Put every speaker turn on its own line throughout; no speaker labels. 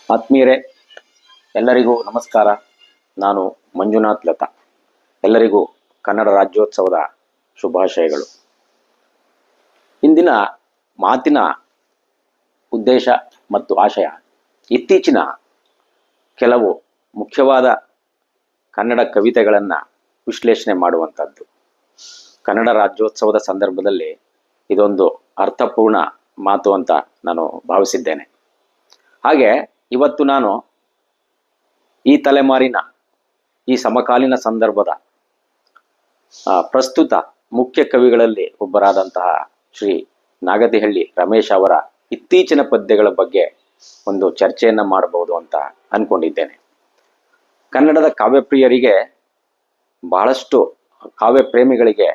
ಆತ್ಮೀಯರೇ, ಎಲ್ಲರಿಗೂ ನಮಸ್ಕಾರ. ನಾನು ಮಂಜುನಾಥ್ ಲತಾ. ಎಲ್ಲರಿಗೂ ಕನ್ನಡ ರಾಜ್ಯೋತ್ಸವದ ಶುಭಾಶಯಗಳು. ಇಂದಿನ ಮಾತಿನ ಉದ್ದೇಶ ಮತ್ತು ಆಶಯ ಇತ್ತೀಚಿನ ಕೆಲವು ಮುಖ್ಯವಾದ ಕನ್ನಡ ಕವಿತೆಗಳನ್ನು ವಿಶ್ಲೇಷಣೆ ಮಾಡುವಂಥದ್ದು. ಕನ್ನಡ ರಾಜ್ಯೋತ್ಸವದ ಸಂದರ್ಭದಲ್ಲಿ ಇದೊಂದು ಅರ್ಥಪೂರ್ಣ ಮಾತು ಅಂತ ನಾನು ಭಾವಿಸಿದ್ದೇನೆ. ಹಾಗೆ ಇವತ್ತು ನಾನು ಈ ತಲೆಮಾರಿನ ಈ ಸಮಕಾಲೀನ ಸಂದರ್ಭದ ಪ್ರಸ್ತುತ ಮುಖ್ಯ ಕವಿಗಳಲ್ಲಿ ಒಬ್ಬರಾದಂತಹ ಶ್ರೀ ನಾಗತಿಹಳ್ಳಿ ರಮೇಶ್ ಅವರ ಇತ್ತೀಚಿನ ಪದ್ಯಗಳ ಬಗ್ಗೆ ಒಂದು ಚರ್ಚೆಯನ್ನು ಮಾಡಬಹುದು ಅಂತ ಅಂದ್ಕೊಂಡಿದ್ದೇನೆ. ಕನ್ನಡದ ಕಾವ್ಯಪ್ರಿಯರಿಗೆ, ಬಹಳಷ್ಟು ಕಾವ್ಯ ಪ್ರೇಮಿಗಳಿಗೆ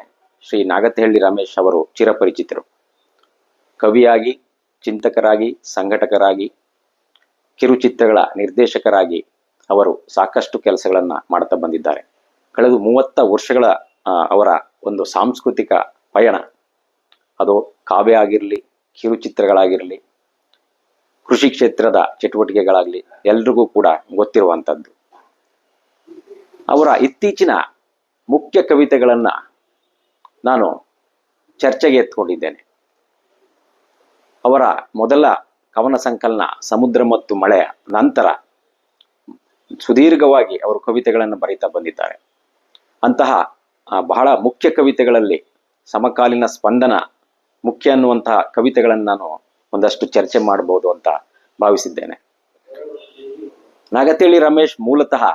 ಶ್ರೀ ನಾಗತಿಹಳ್ಳಿ ರಮೇಶ್ ಅವರು ಚಿರಪರಿಚಿತರು. ಕವಿಯಾಗಿ, ಚಿಂತಕರಾಗಿ, ಸಂಘಟಕರಾಗಿ, ಕಿರುಚಿತ್ರಗಳ ನಿರ್ದೇಶಕರಾಗಿ ಅವರು ಸಾಕಷ್ಟು ಕೆಲಸಗಳನ್ನು ಮಾಡ್ತಾ ಬಂದಿದ್ದಾರೆ. ಕಳೆದ 30 ವರ್ಷಗಳ ಅವರ ಒಂದು ಸಾಂಸ್ಕೃತಿಕ ಪಯಣ, ಅದು ಕಾವ್ಯ ಆಗಿರಲಿ, ಕಿರುಚಿತ್ರಗಳಾಗಿರಲಿ, ಕೃಷಿ ಕ್ಷೇತ್ರದ ಚಟುವಟಿಕೆಗಳಾಗಲಿ, ಎಲ್ರಿಗೂ ಕೂಡ ಗೊತ್ತಿರುವಂಥದ್ದು. ಅವರ ಇತ್ತೀಚಿನ ಮುಖ್ಯ ಕವಿತೆಗಳನ್ನು ನಾನು ಚರ್ಚೆಗೆ ಎತ್ಕೊಂಡಿದ್ದೇನೆ. ಅವರ ಮೊದಲ ಕವನ ಸಂಕಲನ ಸಮುದ್ರ ಮತ್ತು ಮಳೆಯ ನಂತರ ಸುದೀರ್ಘವಾಗಿ ಅವರು ಕವಿತೆಗಳನ್ನು ಬರೀತಾ ಬಂದಿದ್ದಾರೆ. ಅಂತಹ ಬಹಳ ಮುಖ್ಯ ಕವಿತೆಗಳಲ್ಲಿ ಸಮಕಾಲೀನ ಸ್ಪಂದನ ಮುಖ್ಯ ಅನ್ನುವಂತಹ ಕವಿತೆಗಳನ್ನು ನಾನು ಒಂದಷ್ಟು ಚರ್ಚೆ ಮಾಡಬಹುದು ಅಂತ ಭಾವಿಸಿದ್ದೇನೆ. ನಾಗತಿಹಳ್ಳಿ ರಮೇಶ್ ಮೂಲತಃ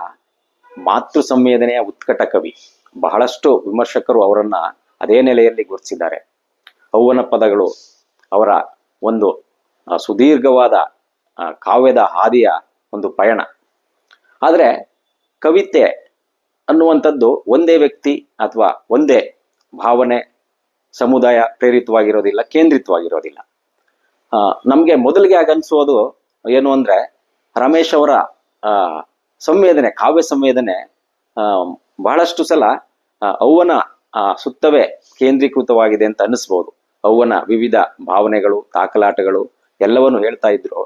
ಮಾತೃ ಸಂವೇದನೆಯ ಉತ್ಕಟ ಕವಿ. ಬಹಳಷ್ಟು ವಿಮರ್ಶಕರು ಅವರನ್ನ ಅದೇ ನೆಲೆಯಲ್ಲಿ ಗುರುತಿಸಿದ್ದಾರೆ. ಅವ್ವನ ಪದಗಳು ಅವರ ಒಂದು ಸುದೀರ್ಘವಾದ ಕಾವ್ಯದ ಹಾದಿಯ ಒಂದು ಪಯಣ. ಆದರೆ ಕವಿತೆ ಅನ್ನುವಂಥದ್ದು ಒಂದೇ ವ್ಯಕ್ತಿ ಅಥವಾ ಒಂದೇ ಭಾವನೆ, ಸಮುದಾಯ ಪ್ರೇರಿತವಾಗಿರೋದಿಲ್ಲ, ಕೇಂದ್ರಿತವಾಗಿರೋದಿಲ್ಲ. ನಮಗೆ ಮೊದಲಿಗೆ ಆಗನ್ಸೋದು ಏನು ಅಂದರೆ, ರಮೇಶ್ ಅವರ ಸಂವೇದನೆ, ಕಾವ್ಯ ಸಂವೇದನೆ ಬಹಳಷ್ಟು ಸಲ ಅವ್ವನ ಸುತ್ತವೇ ಕೇಂದ್ರೀಕೃತವಾಗಿದೆ ಅಂತ ಅನ್ನಿಸ್ಬೋದು. ಅವ್ವನ ವಿವಿಧ ಭಾವನೆಗಳು, ತಾಕಲಾಟಗಳು ಎಲ್ಲವನ್ನು ಹೇಳ್ತಾ ಇದ್ರು.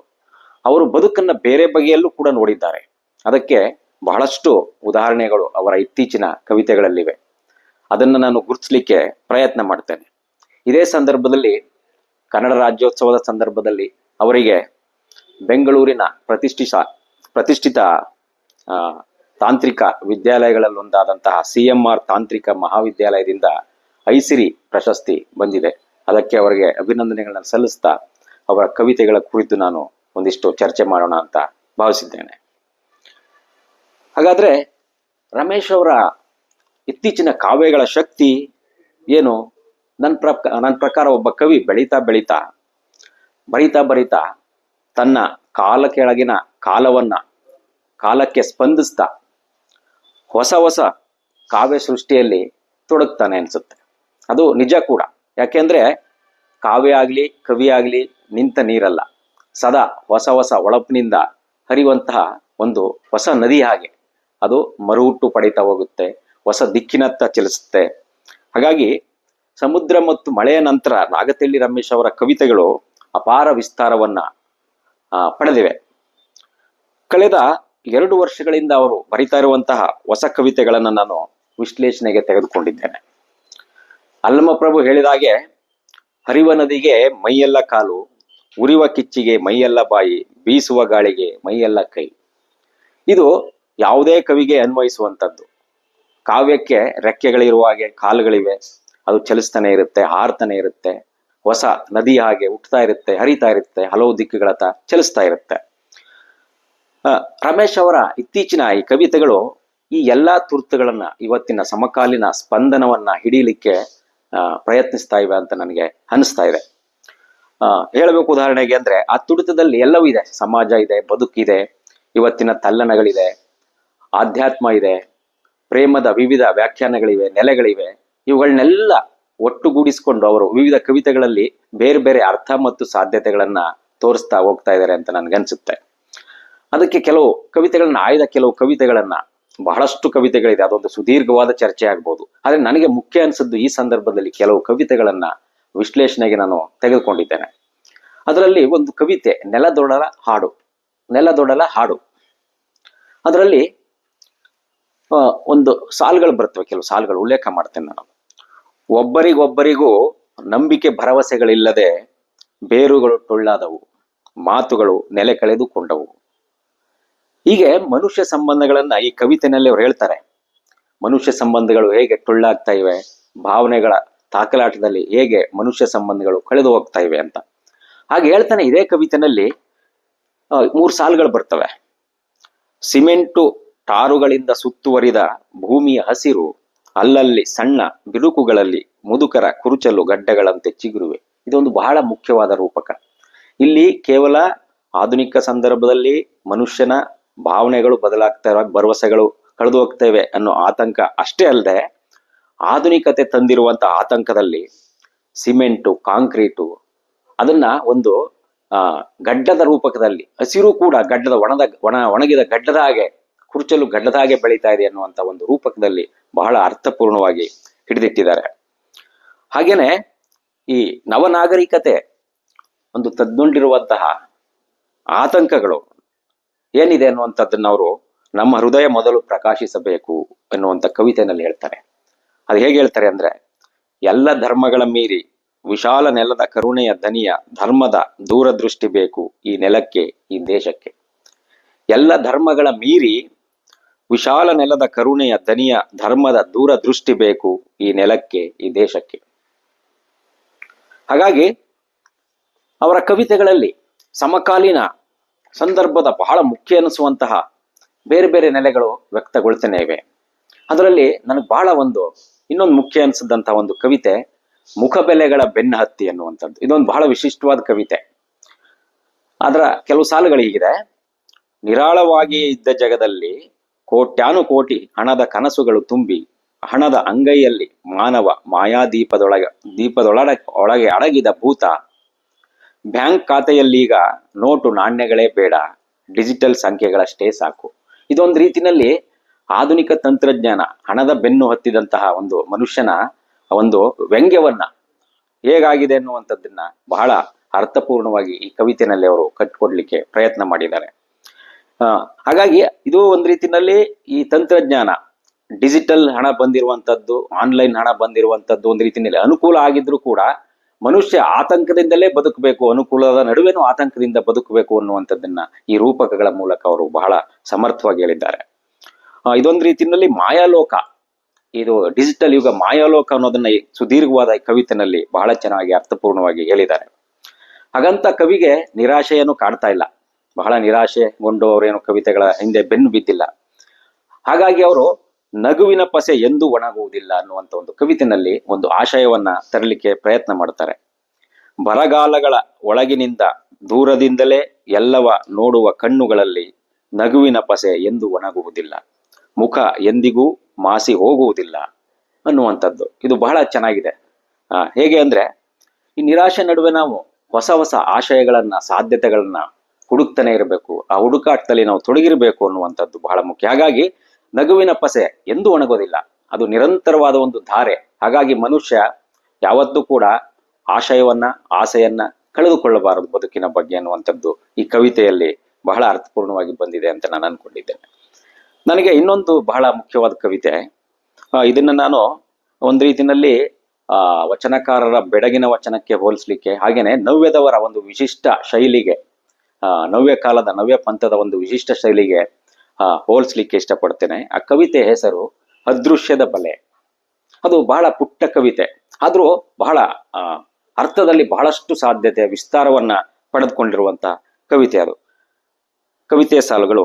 ಅವರು ಬದುಕನ್ನ ಬೇರೆ ಬಗೆಯಲ್ಲೂ ಕೂಡ ನೋಡಿದ್ದಾರೆ. ಅದಕ್ಕೆ ಬಹಳಷ್ಟು ಉದಾಹರಣೆಗಳು ಅವರ ಇತ್ತೀಚಿನ ಕವಿತೆಗಳಲ್ಲಿವೆ. ಅದನ್ನು ನಾನು ಗುರುತಿಸಲಿಕ್ಕೆ ಪ್ರಯತ್ನ ಮಾಡ್ತೇನೆ. ಇದೇ ಸಂದರ್ಭದಲ್ಲಿ, ಕನ್ನಡ ರಾಜ್ಯೋತ್ಸವದ ಸಂದರ್ಭದಲ್ಲಿ ಅವರಿಗೆ ಬೆಂಗಳೂರಿನ ಪ್ರತಿಷ್ಠಿತ ತಾಂತ್ರಿಕ ವಿದ್ಯಾಲಯಗಳಲ್ಲೊಂದಾದಂತಹ CMR ತಾಂತ್ರಿಕ ಮಹಾವಿದ್ಯಾಲಯದಿಂದ ಐಸಿರಿ ಪ್ರಶಸ್ತಿ ಬಂದಿದೆ. ಅದಕ್ಕೆ ಅವರಿಗೆ ಅಭಿನಂದನೆಗಳನ್ನು ಸಲ್ಲಿಸ್ತಾ ಅವರ ಕವಿತೆಗಳ ಕುರಿತು ನಾನು ಒಂದಿಷ್ಟು ಚರ್ಚೆ ಮಾಡೋಣ ಅಂತ ಭಾವಿಸಿದ್ದೇನೆ. ಹಾಗಾದ್ರೆ ರಮೇಶ್ ಅವರ ಇತ್ತೀಚಿನ ಕಾವ್ಯಗಳ ಶಕ್ತಿ ಏನು? ನನ್ನ ಪ್ರಕಾರ ಒಬ್ಬ ಕವಿ ಬರಿತಾ ತನ್ನ ಕಾಲ ಕೆಳಗಿನ ಕಾಲಕ್ಕೆ ಸ್ಪಂದಿಸ್ತಾ ಹೊಸ ಕಾವ್ಯ ಸೃಷ್ಟಿಯಲ್ಲಿ ತೊಡಗ್ತಾನೆ ಅನ್ಸುತ್ತೆ. ಅದು ನಿಜ ಕೂಡ. ಯಾಕೆಂದ್ರೆ ಕಾವ್ಯ ಆಗ್ಲಿ, ಕವಿ ಆಗ್ಲಿ ನಿಂತ ನೀರಲ್ಲ, ಸದಾ ಹೊಸ ಒಳಪಿನಿಂದ ಹರಿಯುವಂತಹ ಒಂದು ಹೊಸ ನದಿ ಹಾಗೆ ಅದು ಮರುಹುಟ್ಟು ಪಡೀತಾ ಹೋಗುತ್ತೆ, ಹೊಸ ದಿಕ್ಕಿನತ್ತ ಚಲಿಸುತ್ತೆ. ಹಾಗಾಗಿ ಸಮುದ್ರ ಮತ್ತು ಮಳೆಯ ನಂತರ ನಾಗತಿಹಳ್ಳಿ ರಮೇಶ್ ಅವರ ಕವಿತೆಗಳು ಅಪಾರ ವಿಸ್ತಾರವನ್ನ ಪಡೆದಿವೆ. ಕಳೆದ 2 ವರ್ಷಗಳಿಂದ ಅವರು ಬರಿತಾ ಇರುವಂತಹ ಹೊಸ ಕವಿತೆಗಳನ್ನು ನಾನು ವಿಶ್ಲೇಷಣೆಗೆ ತೆಗೆದುಕೊಂಡಿದ್ದೇನೆ. ಅಲ್ಲಮಪ್ರಭು ಹೇಳಿದಾಗೆ, ಹರಿವ ನದಿಗೆ ಮೈಯೆಲ್ಲ ಕಾಲು, ಉರಿವ ಕಿಚ್ಚಿಗೆ ಮೈಯೆಲ್ಲ ಬಾಯಿ, ಬೀಸುವ ಗಾಳಿಗೆ ಮೈಯೆಲ್ಲ ಕೈ. ಇದು ಯಾವುದೇ ಕವಿಗೆ ಅನ್ವಯಿಸುವಂಥದ್ದು. ಕಾವ್ಯಕ್ಕೆ ರೆಕ್ಕೆಗಳಿರುವ ಹಾಗೆ ಕಾಲುಗಳಿವೆ, ಅದು ಚಲಿಸ್ತಾನೆ ಇರುತ್ತೆ, ಹಾರ್ತಾನೆ ಇರುತ್ತೆ, ಹೊಸ ನದಿ ಹಾಗೆ ಹುಟ್ಟುತ್ತಾ ಇರುತ್ತೆ, ಹರಿತಾ ಇರುತ್ತೆ, ಹಲವು ದಿಕ್ಕುಗಳತ್ತ ಚಲಿಸ್ತಾ ಇರುತ್ತೆ. ರಮೇಶ್ ಅವರ ಇತ್ತೀಚಿನ ಈ ಕವಿತೆಗಳು ಈ ಎಲ್ಲಾ ತುರ್ತುಗಳನ್ನ, ಇವತ್ತಿನ ಸಮಕಾಲೀನ ಸ್ಪಂದನವನ್ನ ಹಿಡೀಲಿಕ್ಕೆ ಪ್ರಯತ್ನಿಸ್ತಾ ಇವೆ ಅಂತ ನನಗೆ ಅನಿಸ್ತಾ ಇದೆ. ಹೇಳಬೇಕು ಉದಾಹರಣೆಗೆ ಅಂದ್ರೆ, ಆ ತುಡಿತದಲ್ಲಿ ಎಲ್ಲವೂ ಇದೆ. ಸಮಾಜ ಇದೆ, ಬದುಕಿದೆ, ಇವತ್ತಿನ ತಲ್ಲಣಗಳಿದೆ, ಆಧ್ಯಾತ್ಮ ಇದೆ, ಪ್ರೇಮದ ವಿವಿಧ ವ್ಯಾಖ್ಯಾನಗಳಿವೆ, ನೆಲೆಗಳಿವೆ. ಇವುಗಳನ್ನೆಲ್ಲ ಒಟ್ಟುಗೂಡಿಸಿಕೊಂಡು ಅವರು ವಿವಿಧ ಕವಿತೆಗಳಲ್ಲಿ ಬೇರೆ ಬೇರೆ ಅರ್ಥ ಮತ್ತು ಸಾಧ್ಯತೆಗಳನ್ನ ತೋರಿಸ್ತಾ ಹೋಗ್ತಾ ಇದ್ದಾರೆ ಅಂತ ನನ್ಗನ್ಸುತ್ತೆ. ಅದಕ್ಕೆ ಕೆಲವು ಕವಿತೆಗಳನ್ನ ಕೆಲವು ಕವಿತೆಗಳನ್ನ, ಬಹಳಷ್ಟು ಕವಿತೆಗಳಿದೆ, ಅದೊಂದು ಸುದೀರ್ಘವಾದ ಚರ್ಚೆ ಆಗ್ಬೋದು. ಆದ್ರೆ ನನಗೆ ಮುಖ್ಯ ಅನ್ಸದ್ದು ಈ ಸಂದರ್ಭದಲ್ಲಿ ಕೆಲವು ಕವಿತೆಗಳನ್ನ ವಿಶ್ಲೇಷಣೆಗೆ ನಾನು ತೆಗೆದುಕೊಂಡಿದ್ದೇನೆ. ಅದರಲ್ಲಿ ಒಂದು ಕವಿತೆ ನೆಲದೊಡಲ ಹಾಡು. ನೆಲದೊಡಲ ಹಾಡು. ಅದರಲ್ಲಿ ಒಂದು ಸಾಲುಗಳು ಬರ್ತವೆ, ಕೆಲವು ಸಾಲುಗಳು ಉಲ್ಲೇಖ ಮಾಡ್ತೇನೆ ನಾನು. ಒಬ್ಬರಿಗೊಬ್ಬರಿಗೂ ನಂಬಿಕೆ ಭರವಸೆಗಳಿಲ್ಲದೆ ಬೇರುಗಳು ಟೊಳ್ಳಾದವು, ಮಾತುಗಳು ನೆಲೆ ಕಳೆದುಕೊಂಡವು. ಹೀಗೆ ಮನುಷ್ಯ ಸಂಬಂಧಗಳನ್ನ ಈ ಕವಿತೆನಲ್ಲಿ ಅವ್ರು ಹೇಳ್ತಾರೆ. ಮನುಷ್ಯ ಸಂಬಂಧಗಳು ಹೇಗೆ ಟೊಳ್ಳಾಗ್ತಾ ಇವೆ, ಭಾವನೆಗಳ ತಾಕಲಾಟದಲ್ಲಿ ಹೇಗೆ ಮನುಷ್ಯ ಸಂಬಂಧಗಳು ಕಳೆದು ಹೋಗ್ತಾ ಇವೆ ಅಂತ. ಹಾಗೆ ಹೇಳ್ತಾನೆ ಇದೇ ಕವಿತೆನಲ್ಲಿ 3 ಸಾಲುಗಳು ಬರ್ತವೆ. ಸಿಮೆಂಟು ಟಾರುಗಳಿಂದ ಸುತ್ತುವರಿದ ಭೂಮಿಯ ಹಸಿರು ಅಲ್ಲಲ್ಲಿ ಸಣ್ಣ ಬಿರುಕುಗಳಲ್ಲಿ ಮುದುಕರ ಕುರುಚಲು ಗಡ್ಡೆಗಳಂತೆ ಚಿಗುರುವೆ. ಇದೊಂದು ಬಹಳ ಮುಖ್ಯವಾದ ರೂಪಕ. ಇಲ್ಲಿ ಕೇವಲ ಆಧುನಿಕ ಸಂದರ್ಭದಲ್ಲಿ ಮನುಷ್ಯನ ಭಾವನೆಗಳು ಬದಲಾಗ್ತಾ ಇರೋ, ಭರವಸೆಗಳು ಕಳೆದು ಹೋಗ್ತೇವೆ ಅನ್ನೋ ಆತಂಕ ಅಷ್ಟೇ ಅಲ್ಲದೆ, ಆಧುನಿಕತೆ ತಂದಿರುವಂತಹ ಆತಂಕದಲ್ಲಿ ಸಿಮೆಂಟು, ಕಾಂಕ್ರೀಟು ಅದನ್ನ ಒಂದು ಗಡ್ಡದ ರೂಪಕದಲ್ಲಿ, ಹಸಿರು ಕೂಡ ಗಡ್ಡದ ಒಣಗಿದ ಗಡ್ಡದ ಹಾಗೆ, ಕುರುಚಲು ಗಡ್ಡದ ಹಾಗೆ ಬೆಳೀತಾ ಇದೆ ಅನ್ನುವಂಥ ಒಂದು ರೂಪಕದಲ್ಲಿ ಬಹಳ ಅರ್ಥಪೂರ್ಣವಾಗಿ ಹಿಡಿದಿಟ್ಟಿದ್ದಾರೆ. ಹಾಗೇನೆ ಈ ನವನಾಗರಿಕತೆ ಒಂದು ತದ್ದುಂಡಿರುವಂತಹ ಆತಂಕಗಳು ಏನಿದೆ ಅನ್ನುವಂಥದ್ದನ್ನ ಅವರು ನಮ್ಮ ಹೃದಯ ಮೊದಲು ಪ್ರಕಾಶಿಸಬೇಕು ಎನ್ನುವಂಥ ಕವಿತೆಯಲ್ಲಿ ಹೇಳ್ತಾರೆ. ಅದು ಹೇಗೆ ಹೇಳ್ತಾರೆ ಅಂದ್ರೆ, ಎಲ್ಲ ಧರ್ಮಗಳ ಮೀರಿ ವಿಶಾಲ ನೆಲದ ಕರುಣೆಯ ದನಿಯ ಧರ್ಮದ ದೂರದೃಷ್ಟಿ ಬೇಕು ಈ ನೆಲಕ್ಕೆ, ಈ ದೇಶಕ್ಕೆ. ಎಲ್ಲ ಧರ್ಮಗಳ ಮೀರಿ ವಿಶಾಲ ನೆಲದ ಕರುಣೆಯ ದನಿಯ ಧರ್ಮದ ದೂರದೃಷ್ಟಿ ಬೇಕು ಈ ನೆಲಕ್ಕೆ, ಈ ದೇಶಕ್ಕೆ. ಹಾಗಾಗಿ ಅವರ ಕವಿತೆಗಳಲ್ಲಿ ಸಮಕಾಲೀನ ಸಂದರ್ಭದ ಬಹಳ ಮುಖ್ಯ ಅನಿಸುವಂತಹ ಬೇರೆ ಬೇರೆ ನೆಲೆಗಳು ವ್ಯಕ್ತಗೊಳ್ತಾನೆ ಇವೆ. ಅದರಲ್ಲಿ ನನಗೆ ಬಹಳ ಇನ್ನೊಂದು ಮುಖ್ಯ ಅನಿಸಿದಂತಹ ಒಂದು ಕವಿತೆ ಮುಖಬೆಲೆಗಳ ಬೆನ್ನ ಹತ್ತಿ ಅನ್ನುವಂಥದ್ದು. ಇದೊಂದು ಬಹಳ ವಿಶಿಷ್ಟವಾದ ಕವಿತೆ. ಅದರ ಕೆಲವು ಸಾಲುಗಳು ಹೀಗಿದೆ. ನಿರಾಳವಾಗಿ ಇದ್ದ ಜಗದಲ್ಲಿ ಕೋಟ್ಯಾನುಕೋಟಿ ಹಣದ ಕನಸುಗಳು ತುಂಬಿ ಹಣದ ಅಂಗೈಯಲ್ಲಿ ಮಾನವ ದೀಪದೊಳಗೆ ಅಡಗಿದ ಭೂತ. ಬ್ಯಾಂಕ್ ಖಾತೆಯಲ್ಲೀಗ ನೋಟು ನಾಣ್ಯಗಳೇ ಬೇಡ, ಡಿಜಿಟಲ್ ಸಂಖ್ಯೆಗಳಷ್ಟೇ ಸಾಕು. ಇದೊಂದು ರೀತಿನಲ್ಲಿ ಆಧುನಿಕ ತಂತ್ರಜ್ಞಾನ ಹಣದ ಬೆನ್ನು ಹತ್ತಿದಂತಹ ಒಂದು ಮನುಷ್ಯನ ಒಂದು ವ್ಯಂಗ್ಯವನ್ನ ಹೇಗಾಗಿದೆ ಅನ್ನುವಂಥದ್ದನ್ನ ಬಹಳ ಅರ್ಥಪೂರ್ಣವಾಗಿ ಈ ಕವಿತೆಯಲ್ಲಿ ಅವರು ಕಟ್ಟಿಕೊಡ್ಲಿಕ್ಕೆ ಪ್ರಯತ್ನ ಮಾಡಿದ್ದಾರೆ. ಹಾಗಾಗಿ ಇದು ಒಂದು ರೀತಿನಲ್ಲಿ ಈ ತಂತ್ರಜ್ಞಾನ, ಡಿಜಿಟಲ್ ಹಣ ಬಂದಿರುವಂತದ್ದು, ಆನ್ಲೈನ್ ಹಣ ಬಂದಿರುವಂತದ್ದು ಒಂದು ರೀತಿಯಲ್ಲಿ ಅನುಕೂಲ ಆಗಿದ್ರು ಕೂಡ ಮನುಷ್ಯ ಆತಂಕದಿಂದಲೇ ಬದುಕಬೇಕು, ಅನುಕೂಲದ ನಡುವೆನೂ ಆತಂಕದಿಂದ ಬದುಕಬೇಕು ಅನ್ನುವಂಥದ್ದನ್ನ ಈ ರೂಪಕಗಳ ಮೂಲಕ ಅವರು ಬಹಳ ಸಮರ್ಥವಾಗಿ ಹೇಳಿದ್ದಾರೆ. ಇದೊಂದು ರೀತಿಯಲ್ಲಿ ಮಾಯಾಲೋಕ, ಇದು ಡಿಜಿಟಲ್ ಯುಗ ಮಾಯಾಲೋಕ ಅನ್ನೋದನ್ನ ಈ ಸುದೀರ್ಘವಾದ ಈ ಕವಿತೆನಲ್ಲಿ ಬಹಳ ಚೆನ್ನಾಗಿ ಅರ್ಥಪೂರ್ಣವಾಗಿ ಹೇಳಿದ್ದಾರೆ. ಹಾಗಂತ ಕವಿಗೆ ನಿರಾಶೆಯನ್ನು ಕಾಡ್ತಾ ಇಲ್ಲ, ಬಹಳ ನಿರಾಶೆಗೊಂಡು ಅವರೇನು ಕವಿತೆಗಳ ಹಿಂದೆ ಬೆನ್ನು ಬಿದ್ದಿಲ್ಲ. ಹಾಗಾಗಿ ಅವರು ನಗುವಿನ ಪಸೆ ಎಂದೂ ಒಣಗುವುದಿಲ್ಲ ಅನ್ನುವಂಥ ಒಂದು ಕವಿತೆನಲ್ಲಿ ಒಂದು ಆಶಯವನ್ನ ತರಲಿಕ್ಕೆ ಪ್ರಯತ್ನ ಮಾಡ್ತಾರೆ. ಬರಗಾಲಗಳ ಒಳಗಿನಿಂದ ದೂರದಿಂದಲೇ ಎಲ್ಲವ ನೋಡುವ ಕಣ್ಣುಗಳಲ್ಲಿ ನಗುವಿನ ಪಸೆ ಎಂದೂ ಒಣಗುವುದಿಲ್ಲ, ಮುಖ ಎಂದಿಗೂ ಮಾಸಿ ಹೋಗುವುದಿಲ್ಲ ಅನ್ನುವಂಥದ್ದು. ಇದು ಬಹಳ ಚೆನ್ನಾಗಿದೆ. ಹೇಗೆ ಅಂದ್ರೆ, ಈ ನಿರಾಶೆ ನಡುವೆ ನಾವು ಹೊಸ ಹೊಸ ಆಶಯಗಳನ್ನ, ಸಾಧ್ಯತೆಗಳನ್ನ ಹುಡುಕ್ತಾನೆ ಇರಬೇಕು. ಆ ಹುಡುಕಾಟದಲ್ಲಿ ನಾವು ತೊಡಗಿರಬೇಕು ಅನ್ನುವಂಥದ್ದು ಬಹಳ ಮುಖ್ಯ. ಹಾಗಾಗಿ ನಗುವಿನ ಪಸೆ ಎಂದೂ ಒಣಗೋದಿಲ್ಲ, ಅದು ನಿರಂತರವಾದ ಒಂದು ಧಾರೆ. ಹಾಗಾಗಿ ಮನುಷ್ಯ ಯಾವತ್ತೂ ಕೂಡ ಆಶಯವನ್ನ, ಆಸೆಯನ್ನ ಕಳೆದುಕೊಳ್ಳಬಾರದು ಬದುಕಿನ ಬಗ್ಗೆ ಅನ್ನುವಂಥದ್ದು ಈ ಕವಿತೆಯಲ್ಲಿ ಬಹಳ ಅರ್ಥಪೂರ್ಣವಾಗಿ ಬಂದಿದೆ ಅಂತ ನಾನು ಅನ್ಕೊಂಡಿದ್ದೇನೆ. ನನಗೆ ಇನ್ನೊಂದು ಬಹಳ ಮುಖ್ಯವಾದ ಕವಿತೆ, ಇದನ್ನ ನಾನು ಒಂದು ರೀತಿಯಲ್ಲಿ ವಚನಕಾರರ ಬೆಡಗಿನ ವಚನಕ್ಕೆ ಹೋಲಿಸ್ಲಿಕ್ಕೆ, ಹಾಗೇನೆ ನವ್ಯದವರ ಒಂದು ವಿಶಿಷ್ಟ ಶೈಲಿಗೆ, ನವ್ಯ ಕಾಲದ ನವ್ಯ ಪಂಥದ ಒಂದು ವಿಶಿಷ್ಟ ಶೈಲಿಗೆ ಹೋಲಿಸ್ಲಿಕ್ಕೆ ಇಷ್ಟಪಡ್ತೇನೆ. ಆ ಕವಿತೆ ಹೆಸರು ಅದೃಶ್ಯದ ಬಲೆ. ಅದು ಬಹಳ ಪುಟ್ಟ ಕವಿತೆ, ಆದ್ರೂ ಬಹಳ ಅರ್ಥದಲ್ಲಿ ಬಹಳಷ್ಟು ಸಾಧ್ಯತೆ, ವಿಸ್ತಾರವನ್ನ ಪಡೆದುಕೊಂಡಿರುವಂತ ಕವಿತೆ ಅದು. ಕವಿತೆಯ ಸಾಲುಗಳು: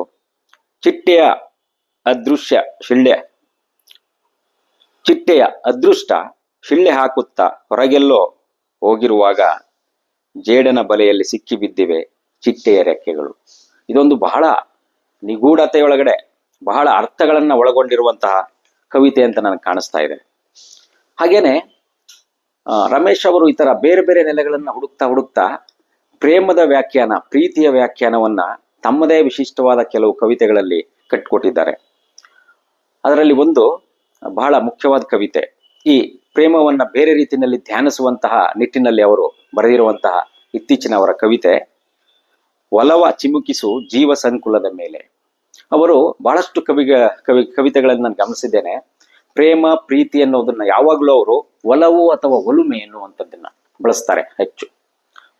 ಚಿಟ್ಟೆಯ ಅದೃಷ್ಟ ಶಿಳ್ಳೆ ಹಾಕುತ್ತಾ ಹೊರಗೆಲ್ಲೋ ಹೋಗಿರುವಾಗ ಜೇಡನ ಬಲೆಯಲ್ಲಿ ಸಿಕ್ಕಿ ಬಿದ್ದಿವೆ ಚಿಟ್ಟೆಯ ರೆಕ್ಕೆಗಳು. ಇದೊಂದು ಬಹಳ ನಿಗೂಢತೆಯೊಳಗಡೆ ಬಹಳ ಅರ್ಥಗಳನ್ನ ಒಳಗೊಂಡಿರುವಂತಹ ಕವಿತೆ ಅಂತ ನನಗೆ ಕಾಣಿಸ್ತಾ ಇದೆ. ಹಾಗೇನೆ ರಮೇಶ್ ಅವರು ಈ ತರ ಬೇರೆ ಬೇರೆ ನೆಲೆಗಳನ್ನ ಹುಡುಕ್ತಾ ಪ್ರೇಮದ ವ್ಯಾಖ್ಯಾನ, ಪ್ರೀತಿಯ ವ್ಯಾಖ್ಯಾನವನ್ನ ತಮ್ಮದೇ ವಿಶಿಷ್ಟವಾದ ಕೆಲವು ಕವಿತೆಗಳಲ್ಲಿ ಕಟ್ಟಿಕೊಟ್ಟಿದ್ದಾರೆ. ಅದರಲ್ಲಿ ಒಂದು ಬಹಳ ಮುಖ್ಯವಾದ ಕವಿತೆ, ಈ ಪ್ರೇಮವನ್ನ ಬೇರೆ ರೀತಿಯಲ್ಲಿ ಧ್ಯಾನಿಸುವಂತಹ ನಿಟ್ಟಿನಲ್ಲಿ ಅವರು ಬರೆದಿರುವಂತಹ ಇತ್ತೀಚಿನ ಅವರ ಕವಿತೆ ಒಲವ ಚಿಮುಕಿಸು ಜೀವ ಸಂಕುಲದ ಮೇಲೆ. ಅವರು ಬಹಳಷ್ಟು ಕವಿತೆಗಳನ್ನು ನಾನು ಗಮನಿಸಿದ್ದೇನೆ. ಪ್ರೇಮ ಪ್ರೀತಿ ಅನ್ನೋದನ್ನ ಯಾವಾಗಲೂ ಅವರು ಒಲವು ಅಥವಾ ಒಲುಮೆ ಎನ್ನುವಂಥದ್ದನ್ನ ಬಳಸ್ತಾರೆ ಹೆಚ್ಚು.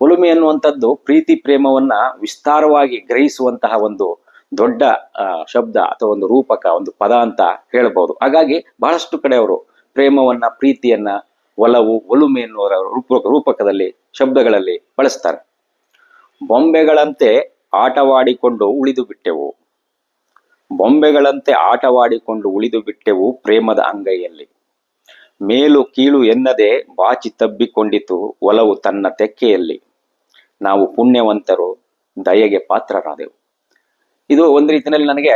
ಒಲುಮೆ ಎನ್ನುವಂಥದ್ದು ಪ್ರೀತಿ ಪ್ರೇಮವನ್ನ ವಿಸ್ತಾರವಾಗಿ ಗ್ರಹಿಸುವಂತಹ ಒಂದು ದೊಡ್ಡ ಶಬ್ದ ಅಥವಾ ಒಂದು ರೂಪಕ, ಒಂದು ಪದ ಅಂತ ಹೇಳ್ಬೋದು. ಹಾಗಾಗಿ ಬಹಳಷ್ಟು ಕಡೆ ಅವರು ಪ್ರೇಮವನ್ನ, ಪ್ರೀತಿಯನ್ನ, ಒಲವು, ಒಲುಮೆ ಎನ್ನುವ ರೂಪಕದಲ್ಲಿ, ಶಬ್ದಗಳಲ್ಲಿ ಬಳಸ್ತಾರೆ. ಬೊಂಬೆಗಳಂತೆ ಆಟವಾಡಿಕೊಂಡು ಉಳಿದು ಬಿಟ್ಟೆವು, ಬೊಂಬೆಗಳಂತೆ ಆಟವಾಡಿಕೊಂಡು ಉಳಿದು ಬಿಟ್ಟೆವು ಪ್ರೇಮದ ಅಂಗೈಯಲ್ಲಿ. ಮೇಲು ಕೀಳು ಎನ್ನದೆ ಬಾಚಿ ತಬ್ಬಿಕೊಂಡಿತು ಒಲವು ತನ್ನ ತೆಕ್ಕೆಯಲ್ಲಿ. ನಾವು ಪುಣ್ಯವಂತರು, ದಯೆಗೆ ಪಾತ್ರರಾದೆವು. ಇದು ಒಂದು ರೀತಿಯಲ್ಲಿ ನನಗೆ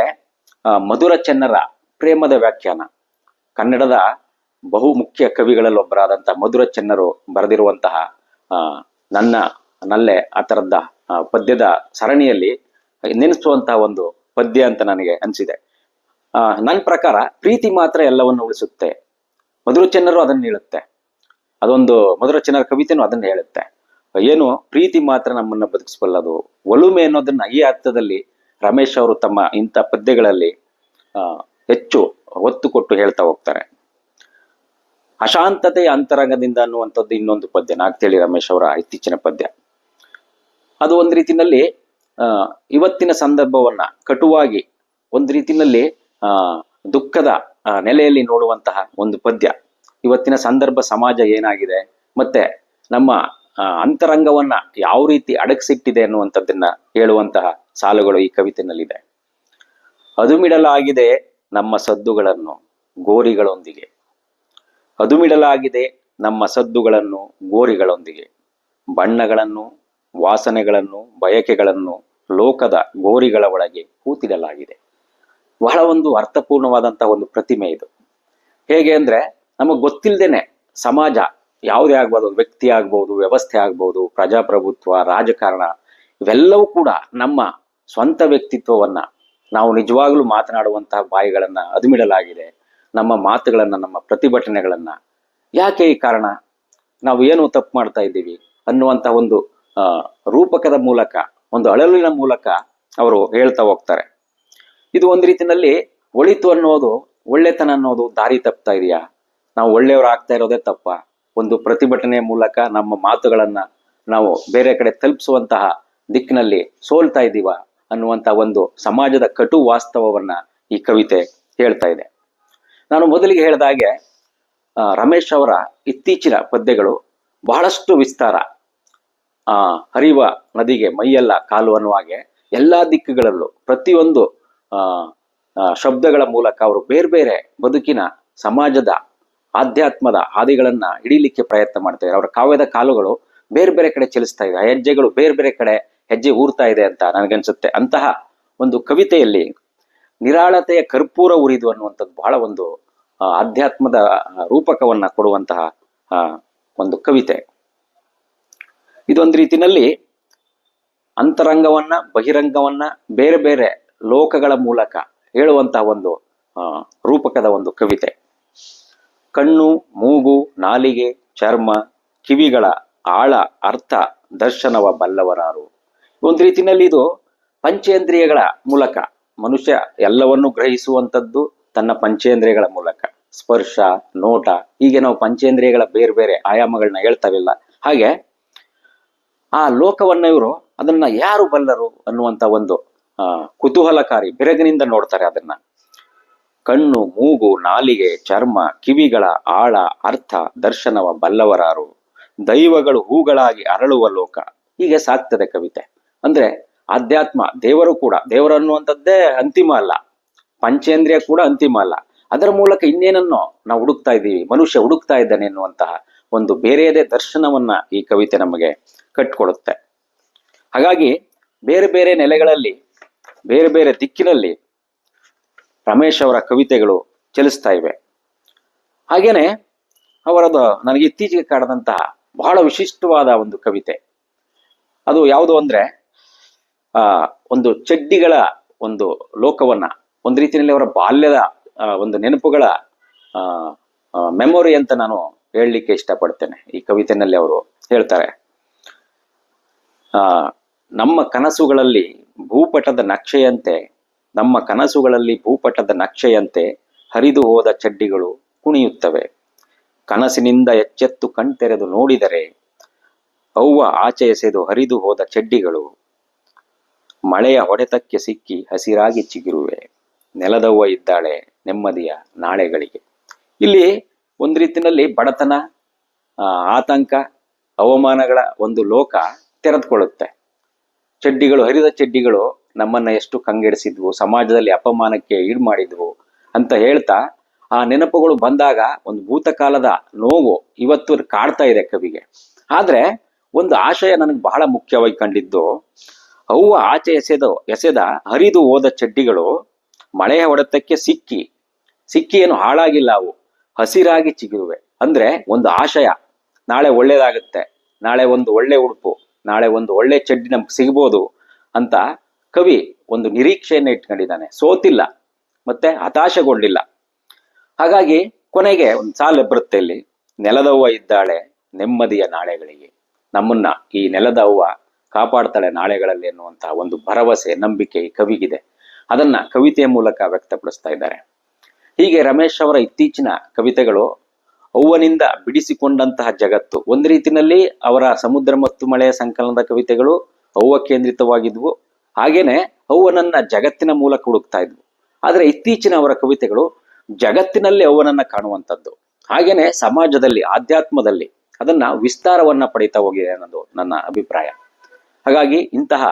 ಮಧುರ ಚೆನ್ನರ ಪ್ರೇಮದ ವ್ಯಾಖ್ಯಾನ. ಕನ್ನಡದ ಬಹುಮುಖ್ಯ ಕವಿಗಳಲ್ಲಿ ಒಬ್ಬರಾದಂತಹ ಮಧುರ ಚೆನ್ನರು ಬರೆದಿರುವಂತಹ ನಲ್ಲೆ ಆ ತರದ ಪದ್ಯದ ಸರಣಿಯಲ್ಲಿ ನೆನೆಸುವಂತಹ ಒಂದು ಪದ್ಯ ಅಂತ ನನಗೆ ಅನಿಸಿದೆ. ನನ್ನ ಪ್ರಕಾರ ಪ್ರೀತಿ ಮಾತ್ರ ಎಲ್ಲವನ್ನು ಉಳಿಸುತ್ತೆ. ಮಧುರ ಚೆನ್ನರು ಅದನ್ನ ಹೇಳುತ್ತೆ. ಅದೊಂದು ಮಧುರ ಚೆನ್ನರ ಕವಿತೆನೂ ಅದನ್ನ ಹೇಳುತ್ತೆ. ಏನು ಪ್ರೀತಿ ಮಾತ್ರ ನಮ್ಮನ್ನ ಬದುಕಿಸಬಲ್ಲದು. ಒಲುಮೆ ಅನ್ನೋದನ್ನ ಈ ಅರ್ಥದಲ್ಲಿ ರಮೇಶ್ ಅವರು ತಮ್ಮ ಇಂಥ ಪದ್ಯಗಳಲ್ಲಿ ಹೆಚ್ಚು ಒತ್ತು ಕೊಟ್ಟು ಹೇಳ್ತಾ ಹೋಗ್ತಾರೆ. ಅಶಾಂತತೆಯ ಅಂತರಂಗದಿಂದ ಅನ್ನುವಂಥದ್ದು ಇನ್ನೊಂದು ಪದ್ಯ, ನಾಗ್ತೇಳಿ ರಮೇಶ್ ಅವರ ಇತ್ತೀಚಿನ ಪದ್ಯ. ಅದು ಒಂದು ರೀತಿಯಲ್ಲಿ ಇವತ್ತಿನ ಸಂದರ್ಭವನ್ನ ಕಟುವಾಗಿ ಒಂದು ರೀತಿಯಲ್ಲಿ ದುಃಖದ ನೆಲೆಯಲ್ಲಿ ನೋಡುವಂತಹ ಒಂದು ಪದ್ಯ. ಇವತ್ತಿನ ಸಂದರ್ಭ, ಸಮಾಜ ಏನಾಗಿದೆ, ಮತ್ತೆ ನಮ್ಮ ಅಂತರಂಗವನ್ನ ಯಾವ ರೀತಿ ಅಡಗಿಸಿಟ್ಟಿದೆ ಅನ್ನುವಂಥದ್ದನ್ನ ಹೇಳುವಂತಹ ಸಾಲುಗಳು ಈ ಕವಿತೆನಲ್ಲಿದೆ. ಅದುಮಿಡಲಾಗಿದೆ ನಮ್ಮ ಸದ್ದುಗಳನ್ನು ಗೋರಿಗಳೊಂದಿಗೆ, ಅದುಮಿಡಲಾಗಿದೆ ನಮ್ಮ ಸದ್ದುಗಳನ್ನು ಗೋರಿಗಳೊಂದಿಗೆ. ಬಣ್ಣಗಳನ್ನು, ವಾಸನೆಗಳನ್ನು, ಬಯಕೆಗಳನ್ನು ಲೋಕದ ಗೋರಿಗಳ ಒಳಗೆ ಹೂತಿಡಲಾಗಿದೆ. ಬಹಳ ಒಂದು ಅರ್ಥಪೂರ್ಣವಾದಂತಹ ಒಂದು ಪ್ರತಿಮೆ ಇದು. ಹೇಗೆ ಅಂದ್ರೆ, ನಮಗ್ ಗೊತ್ತಿಲ್ಲದೇನೆ ಸಮಾಜ ಯಾವುದೇ ಆಗ್ಬೋದು, ವ್ಯಕ್ತಿ ಆಗ್ಬೋದು, ವ್ಯವಸ್ಥೆ ಆಗ್ಬೋದು, ಪ್ರಜಾಪ್ರಭುತ್ವ, ರಾಜಕಾರಣ, ಇವೆಲ್ಲವೂ ಕೂಡ ನಮ್ಮ ಸ್ವಂತ ವ್ಯಕ್ತಿತ್ವವನ್ನ, ನಾವು ನಿಜವಾಗ್ಲೂ ಮಾತನಾಡುವಂತಹ ಬಾಯಿಗಳನ್ನ ಅದುಮಿಡಲಾಗಿದೆ. ನಮ್ಮ ಮಾತುಗಳನ್ನ, ನಮ್ಮ ಪ್ರತಿಭಟನೆಗಳನ್ನ, ಯಾಕೆ ಈ ಕಾರಣ, ನಾವು ಏನು ತಪ್ಪು ಮಾಡ್ತಾ ಇದ್ದೀವಿ ಅನ್ನುವಂತಹ ಒಂದು ರೂಪಕದ ಮೂಲಕ, ಒಂದು ಅಳಲಿನ ಮೂಲಕ ಅವರು ಹೇಳ್ತಾ ಹೋಗ್ತಾರೆ. ಇದು ಒಂದು ರೀತಿಯಲ್ಲಿ ಒಳಿತು ಅನ್ನೋದು, ಒಳ್ಳೆತನ ಅನ್ನೋದು ದಾರಿ ತಪ್ತಾ ಇದೆಯಾ, ನಾವು ಒಳ್ಳೆಯವರು ಆಗ್ತಾ ಇರೋದೇ ತಪ್ಪ, ಒಂದು ಪ್ರತಿಭಟನೆಯ ಮೂಲಕ ನಮ್ಮ ಮಾತುಗಳನ್ನ ನಾವು ಬೇರೆ ಕಡೆ ತಲುಪಿಸುವಂತಹ ದಿಕ್ಕಿನಲ್ಲಿ ಸೋಲ್ತಾ ಇದ್ದೀವ ಅನ್ನುವಂತಹ ಒಂದು ಸಮಾಜದ ಕಟು ವಾಸ್ತವವನ್ನ ಈ ಕವಿತೆ ಹೇಳ್ತಾ ಇದೆ. ನಾನು ಮೊದಲಿಗೆ ಹೇಳಿದ ಹಾಗೆ ರಮೇಶ್ ಅವರ ಇತ್ತೀಚಿನ ಪದ್ಯಗಳು ಬಹಳಷ್ಟು ವಿಸ್ತಾರ. ಹರಿವ ನದಿಗೆ ಮೈಯೆಲ್ಲ ಕಾಲು ಅನ್ನುವ ಹಾಗೆ ಎಲ್ಲಾ ದಿಕ್ಕುಗಳಲ್ಲೂ ಪ್ರತಿಯೊಂದು ಶಬ್ದಗಳ ಮೂಲಕ ಅವರು ಬೇರೆ ಬೇರೆ ಬದುಕಿನ, ಸಮಾಜದ, ಆಧ್ಯಾತ್ಮದ ಹಾದಿಗಳನ್ನ ಹಿಡೀಲಿಕ್ಕೆ ಪ್ರಯತ್ನ ಮಾಡ್ತಾ ಇದ್ದಾರೆ. ಅವರ ಕಾವ್ಯದ ಕಾಲುಗಳು ಬೇರೆ ಬೇರೆ ಕಡೆ ಚಲಿಸ್ತಾ ಇದೆ, ಹೆಜ್ಜೆಗಳು ಬೇರೆ ಬೇರೆ ಕಡೆ ಹೆಜ್ಜೆ ಊರ್ತಾ ಇದೆ ಅಂತ ನನಗನ್ಸುತ್ತೆ. ಅಂತಹ ಒಂದು ಕವಿತೆಯಲ್ಲಿ ನಿರಾಳತೆಯ ಕರ್ಪೂರ ಉರಿದು ಅನ್ನುವಂಥದ್ದು ಬಹಳ ಒಂದು ಆಧ್ಯಾತ್ಮದ ರೂಪಕವನ್ನ ಕೊಡುವಂತಹ ಒಂದು ಕವಿತೆ. ಇದೊಂದು ರೀತಿಯಲ್ಲಿ ಅಂತರಂಗವನ್ನ, ಬಹಿರಂಗವನ್ನ ಬೇರೆ ಬೇರೆ ಲೋಕಗಳ ಮೂಲಕ ಹೇಳುವಂತಹ ಒಂದು ರೂಪಕದ ಒಂದು ಕವಿತೆ. ಕಣ್ಣು, ಮೂಗು, ನಾಲಿಗೆ, ಚರ್ಮ, ಕಿವಿಗಳ ಆಳ ಅರ್ಥ ದರ್ಶನವ ಬಲ್ಲವರಾರು. ಒಂದು ರೀತಿಯಲ್ಲಿ ಇದು ಪಂಚೇಂದ್ರಿಯಗಳ ಮೂಲಕ ಮನುಷ್ಯ ಎಲ್ಲವನ್ನು ಗ್ರಹಿಸುವಂಥದ್ದು ತನ್ನ ಪಂಚೇಂದ್ರಿಯಗಳ ಮೂಲಕ. ಸ್ಪರ್ಶ, ನೋಟ, ಹೀಗೆ ನಾವು ಪಂಚೇಂದ್ರಿಯಗಳ ಬೇರೆ ಬೇರೆ ಆಯಾಮಗಳನ್ನ ಹೇಳ್ತಾವಿಲ್ಲ. ಹಾಗೆ ಆ ಲೋಕವನ್ನ ಇವರು ಅದನ್ನ ಯಾರು ಬಲ್ಲರು ಅನ್ನುವಂತ ಒಂದು ಕುತೂಹಲಕಾರಿ ಬೆರಗಿನಿಂದ ನೋಡ್ತಾರೆ ಅದನ್ನ. ಕಣ್ಣು, ಮೂಗು, ನಾಲಿಗೆ, ಚರ್ಮ, ಕಿವಿಗಳ ಆಳ ಅರ್ಥ ದರ್ಶನವ ಬಲ್ಲವರಾರು, ದೈವಗಳು ಹೂಗಳಾಗಿ ಅರಳುವ ಲೋಕ. ಹೀಗೆ ಸಾಕ್ತದೆ ಕವಿತೆ. ಅಂದ್ರೆ ಆಧ್ಯಾತ್ಮ, ದೇವರು ಕೂಡ, ದೇವರು ಅನ್ನುವಂಥದ್ದೇ ಅಂತಿಮ ಅಲ್ಲ, ಪಂಚೇಂದ್ರಿಯ ಕೂಡ ಅಂತಿಮ ಅಲ್ಲ, ಅದರ ಮೂಲಕ ಇನ್ನೇನನ್ನೋ ನಾವು ಹುಡುಕ್ತಾ ಇದ್ದೀವಿ, ಮನುಷ್ಯ ಹುಡುಕ್ತಾ ಇದ್ದಾನೆ ಎನ್ನುವಂತಹ ಒಂದು ಬೇರೆಯದೇ ದರ್ಶನವನ್ನ ಈ ಕವಿತೆ ನಮಗೆ ಕಟ್ಕೊಡುತ್ತೆ. ಹಾಗಾಗಿ ಬೇರೆ ಬೇರೆ ನೆಲೆಗಳಲ್ಲಿ, ಬೇರೆ ಬೇರೆ ದಿಕ್ಕಿನಲ್ಲಿ ರಮೇಶ್ ಅವರ ಕವಿತೆಗಳು ಚಲಿಸ್ತಾ ಇವೆ. ಹಾಗೇನೆ ಅವರದು ನನಗೆ ಇತ್ತೀಚೆಗೆ ಕಾಡದಂತಹ ಬಹಳ ವಿಶಿಷ್ಟವಾದ ಒಂದು ಕವಿತೆ, ಅದು ಯಾವುದು ಅಂದ್ರೆ ಒಂದು ಚಡ್ಡಿಗಳ ಒಂದು ಲೋಕವನ್ನ, ಒಂದು ರೀತಿಯಲ್ಲಿ ಅವರ ಬಾಲ್ಯದ ಒಂದು ನೆನಪುಗಳ ಮೆಮೊರಿ ಅಂತ ನಾನು ಹೇಳಲಿಕ್ಕೆ ಇಷ್ಟಪಡ್ತೇನೆ. ಈ ಕವಿತೆನಲ್ಲಿ ಅವರು ಹೇಳ್ತಾರೆ, ನಮ್ಮ ಕನಸುಗಳಲ್ಲಿ ಭೂಪಟದ ನಕ್ಷೆಯಂತೆ ನಮ್ಮ ಕನಸುಗಳಲ್ಲಿ ಭೂಪಟದ ನಕ್ಷೆಯಂತೆ ಹರಿದು ಹೋದ ಚಡ್ಡಿಗಳು ಕುಣಿಯುತ್ತವೆ. ಕನಸಿನಿಂದ ಎಚ್ಚೆತ್ತು ಕಣ್ತೆರೆದು ನೋಡಿದರೆ ಅವ್ವ ಆಚೆ ಎಸೆದು ಹರಿದು ಹೋದ ಚಡ್ಡಿಗಳು ಮಳೆಯ ಹೊಡೆತಕ್ಕೆ ಸಿಕ್ಕಿ ಹಸಿರಾಗಿ ಚಿಗುರುವೆ. ನೆಲದವ್ವ ಇದ್ದಾಳೆ ನೆಮ್ಮದಿಯ ನಾಳೆಗಳಿಗೆ. ಇಲ್ಲಿ ಒಂದು ರೀತಿಯಲ್ಲಿ ಬಡತನ, ಆತಂಕ, ಅವಮಾನಗಳ ಒಂದು ಲೋಕ ತೆರೆದುಕೊಳ್ಳುತ್ತೆ. ಚಡ್ಡಿಗಳು, ಹರಿದ ಚಡ್ಡಿಗಳು ನಮ್ಮನ್ನ ಎಷ್ಟು ಕಂಗೆಡಿಸಿದ್ವು, ಸಮಾಜದಲ್ಲಿ ಅಪಮಾನಕ್ಕೆ ಈಡು ಮಾಡಿದ್ವು ಅಂತ ಹೇಳ್ತಾ ಆ ನೆನಪುಗಳು ಬಂದಾಗ ಒಂದು ಭೂತಕಾಲದ ನೋವು ಇವತ್ತು ಕಾಡ್ತಾ ಇದೆ ಕವಿಗೆ. ಆದ್ರೆ ಒಂದು ಆಶಯ ನನಗೆ ಬಹಳ ಮುಖ್ಯವಾಗಿ ಕಂಡಿದ್ದು, ಅವ್ವ ಆಚೆ ಎಸೆದ ಹರಿದು ಹೋದ ಚಡ್ಡಿಗಳು ಮಳೆಯ ಹೊಡೆತಕ್ಕೆ ಸಿಕ್ಕಿ ಏನು ಹಾಳಾಗಿಲ್ಲ, ಅವು ಹಸಿರಾಗಿ ಚಿಗುರುವೆ. ಅಂದ್ರೆ ಒಂದು ಆಶಯ, ನಾಳೆ ಒಳ್ಳೇದಾಗುತ್ತೆ, ನಾಳೆ ಒಂದು ಒಳ್ಳೆ ಉಡುಪು, ನಾಳೆ ಒಂದು ಒಳ್ಳೆ ಚಡ್ಡಿ ನಮ್ಗೆ ಸಿಗ್ಬೋದು ಅಂತ ಕವಿ ಒಂದು ನಿರೀಕ್ಷೆಯನ್ನು ಇಟ್ಕೊಂಡಿದ್ದಾನೆ. ಸೋತಿಲ್ಲ, ಮತ್ತೆ ಹತಾಶೆಗೊಂಡಿಲ್ಲ. ಹಾಗಾಗಿ ಕೊನೆಗೆ ಒಂದು ಸಾಲು ಬರುತ್ತೆ ಇಲ್ಲಿ, ನೆಲದವ್ವ ಇದ್ದಾಳೆ ನೆಮ್ಮದಿಯ ನಾಳೆಗಳಿಗೆ. ನಮ್ಮನ್ನ ಈ ನೆಲದ ಅವ್ವ ಕಾಪಾಡ್ತಾಳೆ ನಾಳೆಗಳಲ್ಲಿ ಎನ್ನುವಂತಹ ಒಂದು ಭರವಸೆ, ನಂಬಿಕೆ ಈ ಕವಿಗಿದೆ. ಅದನ್ನ ಕವಿತೆಯ ಮೂಲಕ ವ್ಯಕ್ತಪಡಿಸ್ತಾ ಇದ್ದಾರೆ. ಹೀಗೆ ರಮೇಶ್ ಅವರ ಇತ್ತೀಚಿನ ಕವಿತೆಗಳು ಅವ್ವನಿಂದ ಬಿಡಿಸಿಕೊಂಡಂತಹ ಜಗತ್ತು. ಒಂದು ರೀತಿಯಲ್ಲಿ ಅವರ ಸಮುದ್ರ ಮತ್ತು ಮಳೆಯ ಸಂಕಲನದ ಕವಿತೆಗಳು ಅವ್ವ ಕೇಂದ್ರಿತವಾಗಿದ್ವು. ಹಾಗೇನೆ ಅವ್ವನನ್ನ ಜಗತ್ತಿನ ಮೂಲಕ ಹುಡುಕ್ತಾ ಇದ್ವು. ಆದ್ರೆ ಇತ್ತೀಚಿನ ಅವರ ಕವಿತೆಗಳು ಜಗತ್ತಿನಲ್ಲಿ ಅವ್ವನನ್ನ ಕಾಣುವಂಥದ್ದು, ಹಾಗೇನೆ ಸಮಾಜದಲ್ಲಿ, ಆಧ್ಯಾತ್ಮದಲ್ಲಿ ಅದನ್ನ ವಿಸ್ತಾರವನ್ನ ಪಡಿತಾ ಹೋಗಿದೆ ಅನ್ನೋದು ನನ್ನ ಅಭಿಪ್ರಾಯ. ಹಾಗಾಗಿ ಇಂತಹ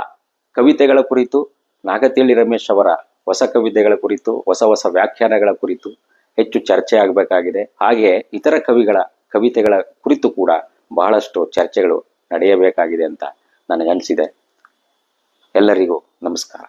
ಕವಿತೆಗಳ ಕುರಿತು, ನಾಗತಿಹಳ್ಳಿ ರಮೇಶ್ ಅವರ ಹೊಸ ಕವಿತೆಗಳ ಕುರಿತು, ಹೊಸ ಹೊಸ ವ್ಯಾಖ್ಯಾನಗಳ ಕುರಿತು ಹೆಚ್ಚು ಚರ್ಚೆ ಆಗಬೇಕಾಗಿದೆ. ಹಾಗೆ ಇತರ ಕವಿಗಳ ಕವಿತೆಗಳ ಕುರಿತು ಕೂಡ ಬಹಳಷ್ಟು ಚರ್ಚೆಗಳು ನಡೆಯಬೇಕಾಗಿದೆ ಅಂತ ನನಗನ್ಸಿದೆ. ಎಲ್ಲರಿಗೂ ನಮಸ್ಕಾರ.